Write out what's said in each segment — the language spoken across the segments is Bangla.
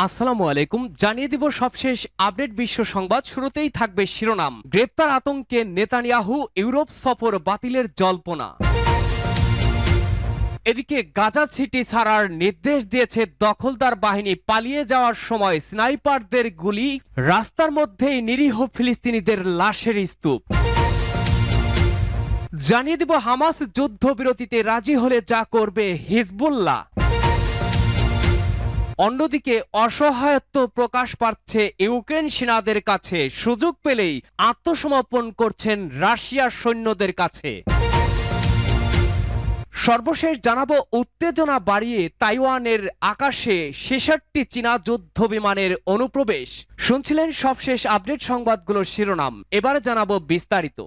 আসসালামু আলাইকুম। জানিয়ে দিব সবশেষ আপডেট বিশ্ব সংবাদ। শুরুতেই থাকবে শিরোনাম। গ্রেপ্তার আতঙ্কে নেতানিয়াহু, ইউরোপ সফর বাতিলের জল্পনা। এদিকে গাজা সিটি ছাড়ার নির্দেশ দিয়েছে দখলদার বাহিনী। পালিয়ে যাওয়ার সময় স্নাইপারদের গুলি, রাস্তার মধ্যেই নিরীহ ফিলিস্তিনিদের লাশের স্তূপ। জানিয়ে দিব হামাস যুদ্ধবিরতিতে রাজি হলে যা করবে হিজবুল্লাহ। অন্যদিকে অসহায়ত্ব প্রকাশ পাচ্ছে ইউক্রেন সেনাদের কাছে। সুযোগ পেলেই আত্মসমর্পণ করছেন রাশিয়ার সৈন্যদের কাছে। সর্বশেষ জানাবো উত্তেজনা বাড়িয়ে তাইওয়ানের আকাশে ৬৬টি চীনা যুদ্ধ বিমানের অনুপ্রবেশ। শুনছিলেন সবশেষ আপডেট সংবাদগুলোর শিরোনাম। এবারে জানাবো বিস্তারিত।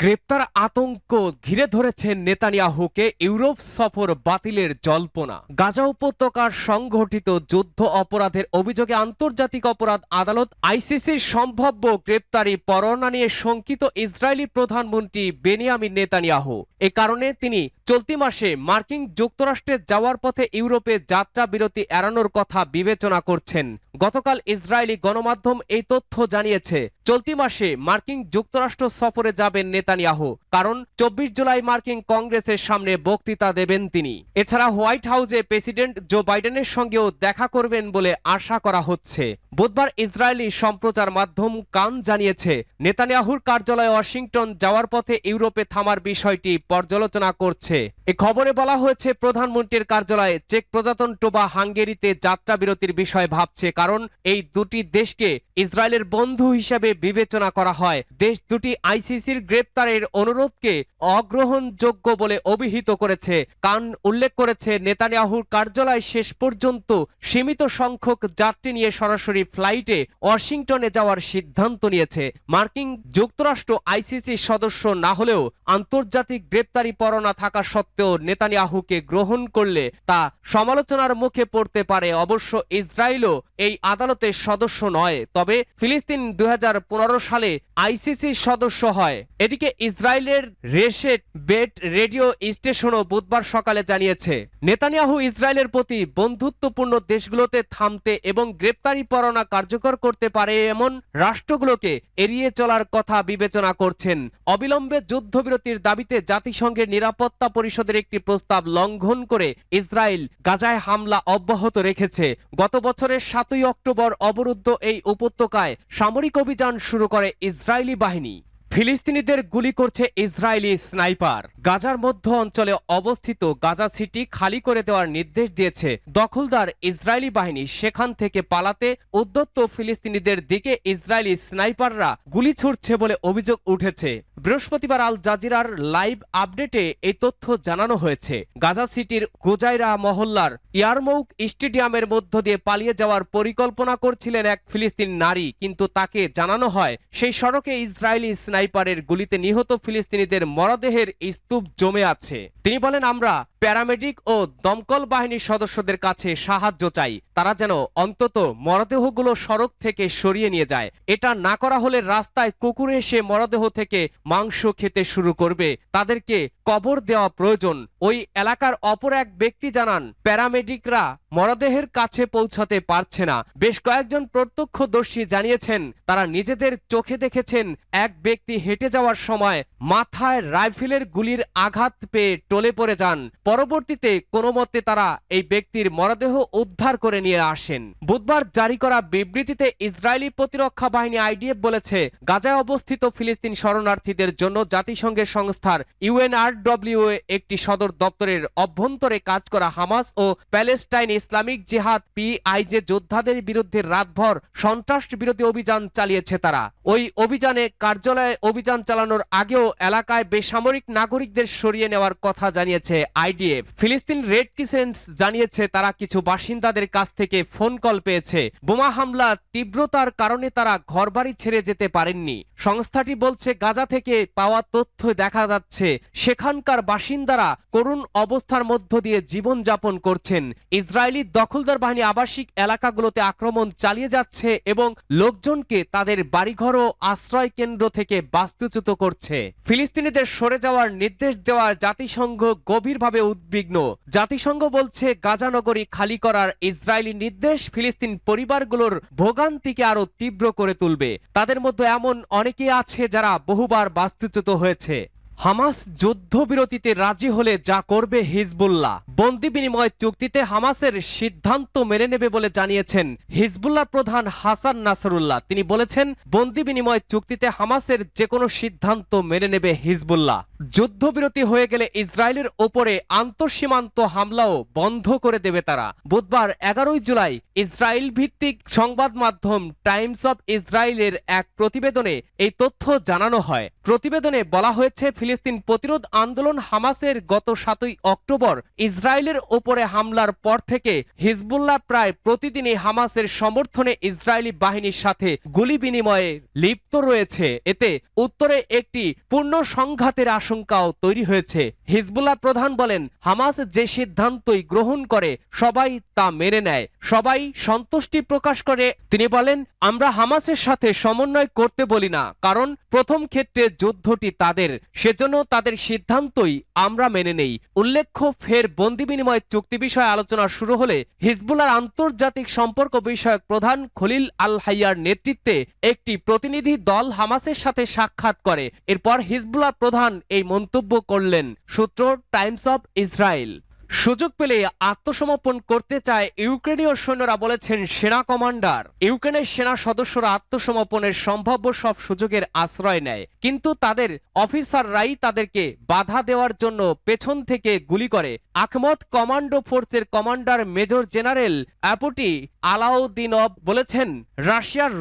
গ্রেপ্তার আতঙ্ক ঘিরে ধরেছে নেতানিয়াহুকে, ইউরোপ সফর বাতিলের জল্পনা। গাজা উপত্যকার সংঘটিত যুদ্ধ অপরাধের অভিযোগে আন্তর্জাতিক অপরাধ আদালত আইসিসির সম্ভাব্য গ্রেপ্তারি পরোয়ানা নিয়ে শঙ্কিত ইসরায়েলি প্রধানমন্ত্রী বেনিয়ামিন নেতানিয়াহু। এ কারণে তিনি চলতি মাসে মার্কিন যুক্তরাষ্ট্রে যাওয়ার পথে ইউরোপে যাত্রা বিরতি এড়ানোর কথা বিবেচনা করছেন। গতকাল ইসরায়েলি গণমাধ্যম এই তথ্য জানিয়েছে। চলতি মাসে মার্কিন যুক্তরাষ্ট্র সফরে যাবেন নেতানিয়াহু, কারণ ২৪ জুলাই মার্কিন কংগ্রেসের সামনে বক্তৃতা দেবেন তিনি। এছাড়া হোয়াইট হাউসে প্রেসিডেন্ট জো বাইডেনের সঙ্গেও দেখা করবেন বলে আশা করা হচ্ছে। বুধবার ইসরায়েলি সম্প্রচার মাধ্যম কান জানিয়েছে, নেতানিয়াহুর কার্যালয়ে ওয়াশিংটন যাওয়ার পথে ইউরোপে থামার বিষয়টি পর্যালোচনা করছে। এ খবরে বলা হয়েছে, প্রধানমন্ত্রীর কার্যালয়ে চেক প্রজাতন্ত্র বা হাঙ্গেরিতে যাত্রা বিরতির বিষয় ভাবছে, কারণ এই দুটি দেশকে ইসরায়েলের বন্ধু হিসেবে বিবেচনা করা হয়। দেশ দুটি আইসিসির গ্রেপ্তারের অনুরোধকে অগ্রহণযোগ্য বলে অভিহিত করেছে। কান উল্লেখ করেছে, নেতানিয়াহুর কার্যালয় শেষ পর্যন্ত সীমিত সংখ্যক যাত্রী নিয়ে সরাসরি ফ্লাইটে ওয়াশিংটনে যাওয়ার সিদ্ধান্ত নিয়েছে। মার্কিন যুক্তরাষ্ট্র আইসিসির সদস্য না হলেও আন্তর্জাতিক গ্রেপ্তারি পরোয়ানা থাকা সত্ত্বেও নেতানিয়াহুকে গ্রহণ করলে তা সমালোচনার মুখে পড়তে পারে। অবশ্য ইসরায়েলও এই আদালতের সদস্য নয়, তবে ফিলিস্তিন ২০১৫ সালে আইসিসির সদস্য হয়। এদিকে ইসরায়েলের রেশেট বেট রেডিও স্টেশনও বুধবার সকালে জানিয়েছে, নেতানিয়াহু ইসরায়েলের প্রতি বন্ধুত্বপূর্ণ দেশগুলোতে থামতে এবং গ্রেপ্তারি পরোয়ানা কার্যকর করতে পারে এমন রাষ্ট্রগুলোকে এড়িয়ে চলার কথা বিবেচনা করছেন। অবিলম্বে যুদ্ধবিরতির দাবিতে জাতিসংঘের নিরাপত্তা পরিষদের একটি প্রস্তাব লঙ্ঘন করে ইসরায়েল গাজায় হামলা অব্যাহত রেখেছে। গত বছরের ৭ই অক্টোবর অবরুদ্ধ এই উপত্যকায় সামরিক অভিযান শুরু করে ইসরায়েলি বাহিনী। ফিলিস্তিনিদের গুলি করছে ইসরায়েলি স্নাইপার। গাজার মধ্য অঞ্চলে অবস্থিত গাজা সিটি খালি করে দেওয়ার নির্দেশ দিয়েছে দখলদার ইসরায়েলি বাহিনী। সেখান থেকে পালাতে উদ্যত ফিলিস্তিনিদের দিকে ইসরায়েলি স্নাইপাররা গুলি ছুড়ছে বলে অভিযোগ উঠেছে। বৃহস্পতিবার আল জাজিরার লাইভ আপডেটে এই তথ্য জানানো হয়েছে। গাজা সিটির গোজাইরা মহল্লার ইয়ারমৌক স্টেডিয়ামের মধ্য দিয়ে পালিয়ে যাওয়ার পরিকল্পনা করছিলেন এক ফিলিস্তিনি নারী, কিন্তু তাকে জানানো হয় সেই সড়কে ইসরায়েলি স্নাইপারের গুলিতে নিহত ফিলিস্তিনিদের মরদেহের স্তূপ জমে আছে। তিনি বলেন, আমরা প্যারামেডিক ও দমকল বাহিনীর সদস্যদের কাছে সাহায্য চাই। তারা যেন অন্তত মরদেহগুলো সড়ক থেকে সরিয়ে নিয়ে যায়। এটা না করা হলে রাস্তায় কুকুর এসে মরদেহ থেকে মাংস খেতে শুরু করবে। তাদেরকে কবর দেওয়া প্রয়োজন। ওই এলাকার অপর এক ব্যক্তি জানান, প্যারামেডিকরা মরদেহের কাছে পৌঁছাতে পারছে না। বেশ কয়েকজন প্রত্যক্ষদর্শী জানিয়েছেন, তারা নিজেদের চোখে দেখেছেন এক ব্যক্তি হেঁটে যাওয়ার সময় মাথায় রাইফেলের গুলির আঘাত পেয়ে টলে পড়ে যান। পরবর্তীতে কোনো মতে তারা এই ব্যক্তির মরদেহ উদ্ধার করে নিয়ে আসেন। বুধবার জারি করা বিবৃতিতে ইসরায়েলি প্রতিরক্ষা বাহিনী আইডিএফ বলেছে, গাজায় অবস্থিত ফিলিস্তিন শরণার্থীদের জন্য জাতিসংঘের সংস্থার ইউএনআরডব্লিউ একটি সদর দপ্তরের অভ্যন্তরে কাজ করা হামাস ও প্যালেস্টাইন ইসলামিক জিহাদ পিআইজে যোদ্ধাদের বিরুদ্ধে রাতভর সন্ত্রাস বিরোধী অভিযান চালিয়েছে। তারা ওই অভিযানে কার্যালয়ে অভিযান চালানোর আগেও এলাকায় বেসামরিক নাগরিকদের সরিয়ে নেওয়ার কথা জানিয়েছে আইডিএফ। ফিলিস্তিন রেড ক্রিসেন্ট জানিয়েছে, তারা কিছু বাসিন্দাদের কাছ থেকে ফোন কল পেয়েছে। বোমা হামলা তীব্রতার কারণে তারা ঘরবাড়ি ছেড়ে যেতে পারেননি। সংস্থাটি বলছে, গাজা থেকে পাওয়া তথ্য দেখা যাচ্ছে সেখানকার বাসিন্দারা করুণ অবস্থার মধ্য দিয়ে জীবনযাপন করছেন। ইসরায়েলি দখলদার বাহিনী আবাসিক এলাকাগুলোতে আক্রমণ চালিয়ে যাচ্ছে এবং লোকজনকে তাদের বাড়িঘর ও আশ্রয় কেন্দ্র থেকে বাস্তুচ্যুত করছে। ফিলিস্তিনিদের সরে যাওয়ার নির্দেশ দেওয়া জাতিসংঘ গভীরভাবে উদ্বিগ্ন। জাতিসংঘ বলছে গাজা নগরী খালি করার ইসরায়েলি নির্দেশ ফিলিস্তিন পরিবারগুলোর ভোগান্তিকে আরো তীব্র করে তুলবে। তাদের মধ্যে এমন অনেকেই আছে যারা বহুবার বাস্তুচ্যুত হয়েছে। হামাস যুদ্ধবিরতিতে রাজি হলে যা করবে হিজবুল্লাহ। বন্দি বিনিময় চুক্তিতে হামাসের সিদ্ধান্ত মেনে নেবে বলে জানিয়েছেন হিজবুল্লাহ প্রধান হাসান নাসরুল্লাহ। তিনি বলেছেন, বন্দি বিনিময় চুক্তিতে হামাসের যে কোনো সিদ্ধান্ত মেনে নেবে হিজবুল্লাহ। যুদ্ধবিরতি হয়ে গেলে ইসরায়েলের ওপরে আন্তঃসীমান্ত হামলাও বন্ধ করে দেবে তারা। বুধবার 11 জুলাই ইসরায়েল ভিত্তিক সংবাদ মাধ্যম টাইমস অব ইসরায়েলের এক প্রতিবেদনে এই তথ্য জানানো হয়। প্রতিবেদনে বলা হয়েছে, ফিলিস্তিন প্রতিরোধ আন্দোলন হামাসের গত 7 অক্টোবর ইসরায়েলের ওপরে হামলার পর থেকে হিজবুল্লাহ প্রায় প্রতিদিনই হামাসের সমর্থনে ইসরায়েলি বাহিনীর সাথে গুলি বিনিময়ে লিপ্ত রয়েছে। এতে উত্তরে একটি পূর্ণ সংঘাতের আশঙ্কাও তৈরি হয়েছে। হিজবুল্লাহ প্রধান বলেন, হামাস যে সিদ্ধান্তই গ্রহণ করে সবাই তা মেনে নেয়, সবাই সন্তুষ্টি প্রকাশ করে। তিনি বলেন, আমরা হামাসের সাথে সমন্বয় করতে বলি না, কারণ প্রথম ক্ষেত্রে যুদ্ধটি তাদের, সেজন্য তাদের সিদ্ধান্তই আমরা মেনে নেই। উল্লেখ্য, ফের বন্দি বিনিময় চুক্তি বিষয়ে আলোচনা শুরু হলে হিজবুল্লাহর আন্তর্জাতিক সম্পর্ক বিষয়ক প্রধান খলিল আল হাইয়ার নেতৃত্বে একটি প্রতিনিধি দল হামাসের সাথে সাক্ষাৎ করে। এরপর হিজবুল্লাহ প্রধান এই মন্তব্য করলেন। সূত্র টাইমস অব ইসরায়েল। সুযোগ পেলে আত্মসমর্পণ করতে চায় ইউক্রেনীয় সৈন্যরা, বলেছেন সেনা কমান্ডার। ইউক্রেনের সেনা সদস্যরা আত্মসমর্পণের সম্ভাব্য সব সুযোগের আশ্রয় নেয়, কিন্তু তাদের অফিসাররাই তাদেরকে বাধা দেওয়ার জন্য পেছন থেকে গুলি করে। আখমত কমান্ডো ফোর্সের কমান্ডার মেজর জেনারেল অ্যাপোটি আলাউদ্দিনভ বলেছেন,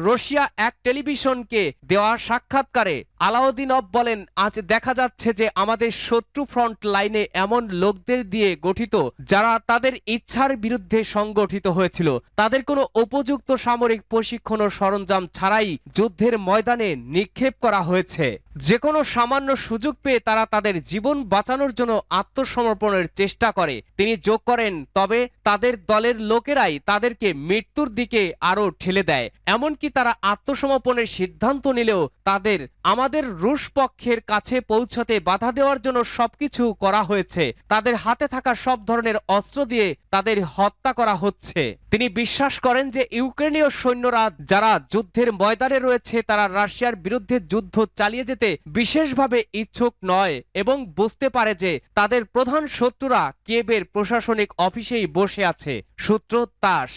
রশিয়া এক টেলিভিশনকে দেওয়া সাক্ষাৎকারে আলাউদ্দিনভ বলেন, আজ দেখা যাচ্ছে যে আমাদের শত্রু ফ্রন্ট লাইনে এমন লোকদের দিয়ে গঠিত যারা তাদের ইচ্ছার বিরুদ্ধে সংগঠিত হয়েছিল। তাদের কোনো উপযুক্ত সামরিক প্রশিক্ষণ ও সরঞ্জাম ছাড়াই যুদ্ধের ময়দানে নিক্ষেপ করা হয়েছে। যে কোনো সামান্য সুযোগ পেয়ে তারা তাদের জীবন বাঁচানোর জন্য আত্মসমর্পণের চেষ্টা করে। তিনি যোগ করেন, তবে তাদের দলের লোকেরাই তাদেরকে মৃত্যুর দিকে আরো ঠেলে দেয়। এমনকি তারা আত্মসমর্পণের সিদ্ধান্ত নিলেও তাদের আমাদের রুশ পক্ষের কাছে পৌঁছতে বাধা দেওয়ার জন্য সবকিছু করা হয়েছে। তাদের হাতে থাকা সব ধরনের অস্ত্র দিয়ে তাদের হত্যা করা হচ্ছে। তিনি বিশ্বাস করেন যে ইউক্রেনীয় সৈন্যরা যারা যুদ্ধের ময়দানে রয়েছে তারা রাশিয়ার বিরুদ্ধে যুদ্ধ চালিয়ে যেতে বিশেষভাবে ইচ্ছুক নয় এবং বুঝতে পারে যে তাদের প্রধান শত্রুরা কিয়েভের প্রশাসনিক অফিসেই বসে আছে। সূত্র তাস।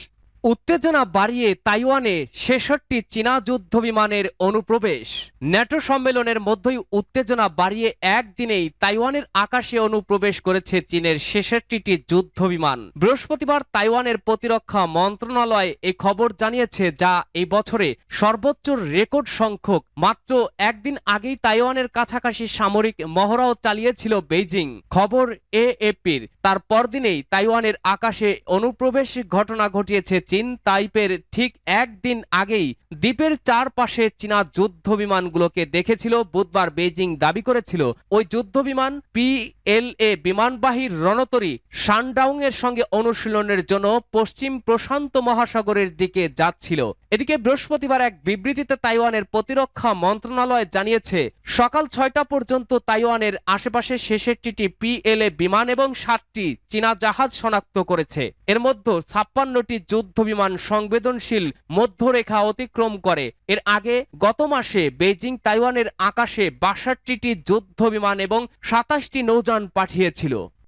উত্তেজনা বাড়িয়ে তাইওয়ানে 66টি চীনা যুদ্ধ বিমানের অনুপ্রবেশ। ন্যাটো সম্মেলনের মধ্যেই উত্তেজনা বাড়িয়ে একদিনেই তাইওয়ানের আকাশে অনুপ্রবেশ করেছে চীনের 66টি যুদ্ধ বিমান। বৃহস্পতিবার তাইওয়ানের প্রতিরক্ষা মন্ত্রণালয় এই খবর জানিয়েছে, যা এই বছরে সর্বোচ্চ রেকর্ড সংখ্যক। মাত্র একদিন আগেই তাইওয়ানের কাছাকাছি সামরিক মহড়াও চালিয়েছিল বেইজিং। খবর এএপির। তার পরদিনেই তাইওয়ানের আকাশে অনুপ্রবেশ ঘটনা ঘটিয়েছে চীন। তাইপের ঠিক একদিন আগেই দ্বীপের চারপাশে চীনা যুদ্ধ বিমানগুলোকে দেখেছিল। বুধবার বেইজিং দাবি করেছিল ওই যুদ্ধ বিমান পিএলএ বিমানবাহী রণতরী শানডাউং এর সঙ্গে অনুশীলনের জন্য পশ্চিম প্রশান্ত মহাসাগরের দিকে যাচ্ছিল। এদিকে বৃহস্পতিবার এক বিবৃতিতে তাইওয়ানের প্রতিরক্ষা মন্ত্রণালয় জানিয়েছে, সকাল 6টা পর্যন্ত তাইওয়ানের আশেপাশে 66টি পিএলএ বিমান এবং 7টি চীনা জাহাজ শনাক্ত করেছে। এর মধ্যে 56টি যুদ্ধ বিমান সংবেদনশীল মধ্যরেখা অতিক্রম করে। এর আগে গত মাসে বেইজিং তাইওয়ানের আকাশে 62টি যুদ্ধ বিমান এবং 27টি নৌযান পাঠিয়েছিল।